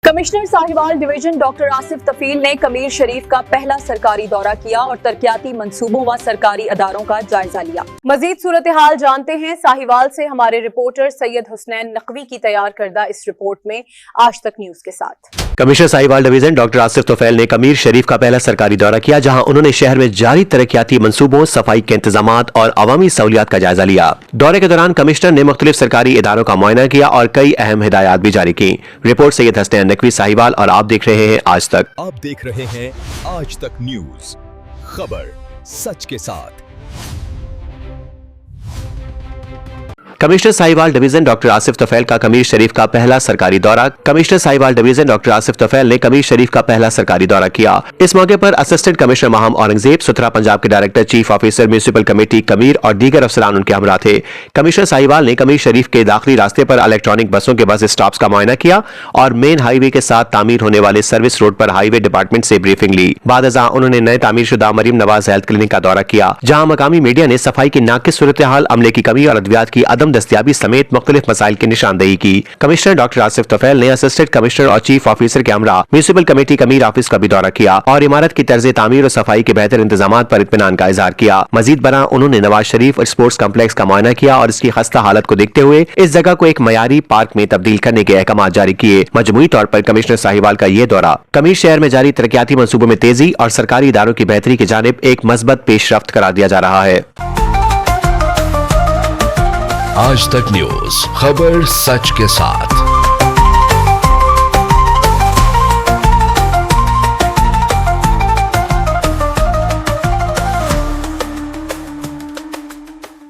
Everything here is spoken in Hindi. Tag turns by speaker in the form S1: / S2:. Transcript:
S1: Commissioner Sahiwal division doctor Asif Tufail ने कमीर शरीफ का पहला सरकारी दौरा किया और तरक्याती मंसूबों व सरकारी अदारों का जायजा लिया। मजीद सूरत हाल जानते हैं साहिवाल से हमारे रिपोर्टर सैयद हुसनैन नकवी की तैयार करदा इस रिपोर्ट में आज तक न्यूज के साथ।
S2: Commissioner Sahiwal division doctor Asif Tufail ने कमीर शरीफ का पहला सरकारी दौरा किया, जहां उन्होंने शहर में जारी तरक्याती मंसूबों, सफाई के इंतजामात और अवामी सहूलियात का जायजा लिया। दौरे के दौरान कमिश्नर ने मुख्तलिफ सरकारी इदारों का मुआयना किया और कई अहम हिदायत भी जारी की। रिपोर्ट सैयद हुसनैन नकवी साहिवाल और आप देख रहे हैं आज तक।
S3: आप देख रहे हैं आज तक न्यूज, खबर सच के साथ।
S2: Commissioner Sahiwal division doctor Asif Tufail का कमीर शरीफ का पहला सरकारी दौरा। Commissioner Sahiwal division doctor Asif Tufail ने कमीर शरीफ का पहला सरकारी दौरा किया। इस मौके पर असिस्टेंट कमिश्नर माहम औरंगजेब, सुथरा पंजाब के director, chief officer municipal committee Kamir और दीगर अफसरान उनके हमरा थे। कमिश्नर साहिवाल ने कमीर शरीफ के दाखिली रास्ते पर इलेक्ट्रॉनिक बसों के बस स्टॉप्स का मुआयना किया और मेन हाईवे के साथ तामीर होने वाले सर्विस रोड पर हाईवे डिपार्टमेंट से ब्रीफिंग ली। बादअज़ां उन्होंने नए तामीर शुदा मरीम नवाज हेल्थ क्लिनिक का दौरा किया, जहां मकामी मीडिया ने सफाई की नाकिस सूरत हाल, अमले की कमी और अद्वियात की अदम दस्तियाबी समेत मुख्तलिफ मसाइल की निशानदेही की। कमिश्नर डॉक्टर आसिफ तफील ने असिस्टेंट कमिश्नर और चीफ ऑफिसर के हमरा म्यूनिसिपल कमेटी कमीर ऑफिस का भी दौरा किया और इमारत की तर्ज तामीर और सफाई के बेहतर इंतजाम पर इत्मीनान का इजहार किया। मजीद बरा उन्होंने नवाज शरीफ स्पोर्ट्स कम्प्लेक्स का मुआयना किया और इसकी खस्ता हालत को देखते हुए इस जगह को एक मयारी पार्क में तब्दील करने के अहकाम जारी किए। मजमूई तौर पर कमिश्नर साहिवाल का यह दौरा कमीर शहर में जारी तरक्याती मंसूबों में तेजी और सरकारी इदारों की बेहतरी की जानिब एक मस्बत पेशरफ्त करार दिया जा रहा है।
S3: आज तक न्यूज, खबर सच के साथ।